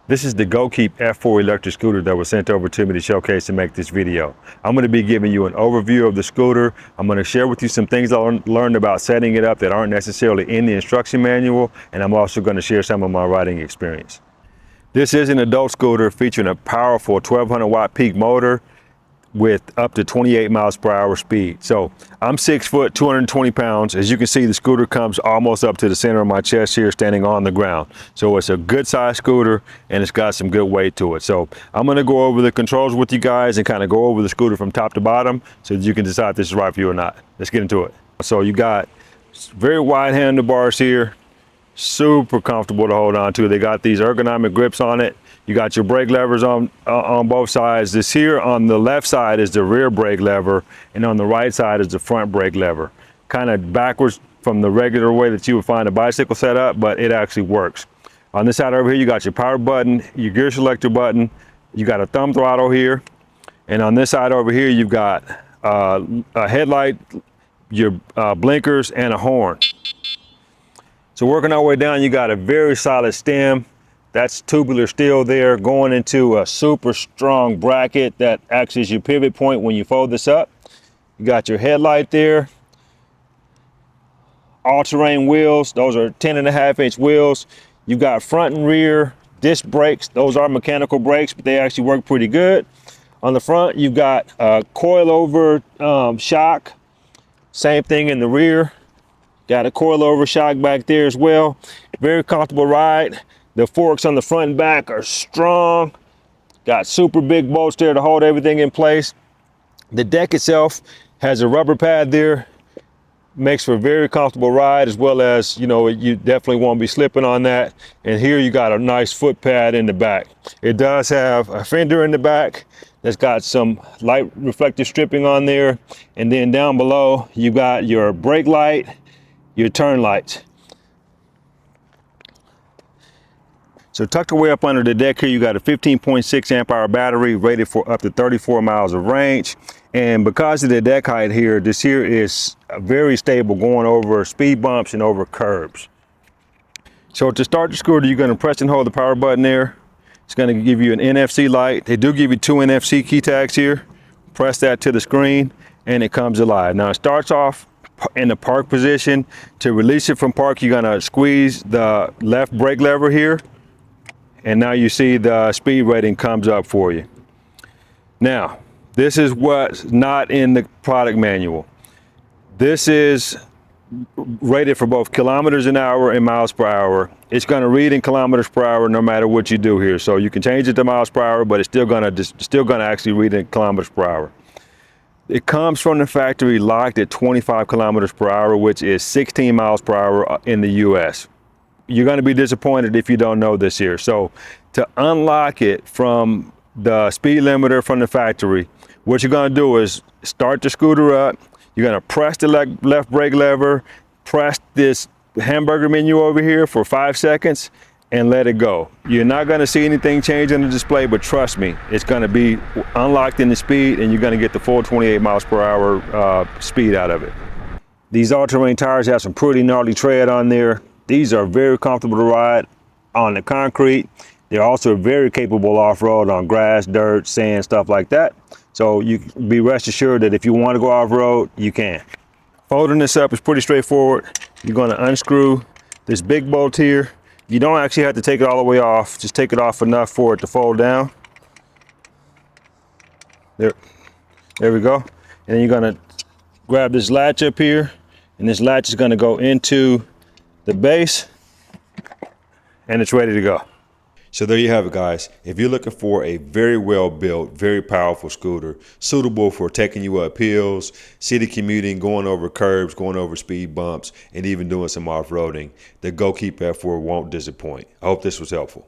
This is the GOKEEP F4 electric scooter that was sent over to me to showcase and make this video. I'm going to be giving you an overview of the scooter. I'm going to share with you some things I learned about setting it up that aren't necessarily in the instruction manual, and I'm also going to share some of my riding experience. This is an adult scooter featuring a powerful 1200 watt peak motor with up to 28 miles per hour speed. So I'm 6 foot, 220 pounds. As you can see, the scooter comes almost up to the center of my chest here, standing on the ground. So it's a good size scooter and it's got some good weight to it. So I'm gonna go over the controls with you guys and kind of go over the scooter from top to bottom so that you can decide if this is right for you or not. Let's get into it. So you got very wide handlebars here, super comfortable to hold on to. They got these ergonomic grips on it. You got your brake levers on both sides. This here on the left side is the rear brake lever, and on the right side is the front brake lever. Kind of backwards from the regular way that you would find a bicycle set up, but it actually works. On this side over here, you got your power button, your gear selector button. You got a thumb throttle here. And on this side over here, you've got a headlight, your blinkers, and a horn. So working our way down, you got a very solid stem. That's tubular steel there going into a super strong bracket that acts as your pivot point when you fold this up. You got your headlight there. All-terrain wheels, those are 10.5-inch wheels. You got front and rear disc brakes. Those are mechanical brakes, but they actually work pretty good. On the front, you've got a coilover shock. Same thing in the rear. Got a coilover shock back there as well. Very comfortable ride. The forks on the front and back are strong. Got super big bolts there to hold everything in place. The deck itself has a rubber pad there. Makes for a very comfortable ride, as well as, you know, you definitely won't be slipping on that. And here you got a nice foot pad in the back. It does have a fender in the back that's got some light reflective stripping on there. And then down below, you got your brake light, your turn lights. So tucked away up under the deck here, you got a 15.6 amp hour battery rated for up to 34 miles of range. And because of the deck height here, this here is very stable going over speed bumps and over curbs. So to start the scooter, you're going to press and hold the power button there. It's going to give you an NFC light. They do give you 2 NFC key tags here. Press that to the screen and it comes alive. Now it starts off in the park position. To release it from park, you're going to squeeze the left brake lever here. And now you see the speed rating comes up for you. Now, this is what's not in the product manual. This is rated for both kilometers an hour and miles per hour. It's going to read in kilometers per hour no matter what you do here. So you can change it to miles per hour, but it's still going to actually read in kilometers per hour. It comes from the factory locked at 25 kilometers per hour, which is 16 miles per hour in the US. You're going to be disappointed if you don't know this here. So to unlock it from the speed limiter from the factory, what you're going to do is start the scooter up. You're going to press the left brake lever, press this hamburger menu over here for 5 seconds and let it go. You're not going to see anything change on the display, but trust me, it's going to be unlocked in the speed and you're going to get the full 28 miles per hour speed out of it. These all-terrain tires have some pretty gnarly tread on there. These are very comfortable to ride on the concrete. They're also very capable off-road on grass, dirt, sand, stuff like that. So you can be rest assured that if you want to go off-road, you can. Folding this up is pretty straightforward. You're going to unscrew this big bolt here. You don't actually have to take it all the way off. Just take it off enough for it to fold down. There we go. And then you're going to grab this latch up here, and this latch is going to go into the base and it's ready to go. So there you have it, guys. If you're looking for a very well built, very powerful scooter suitable for taking you up hills, city commuting, going over curbs, going over speed bumps, and even doing some off-roading, the GOKEEP F4 won't disappoint. I hope this was helpful.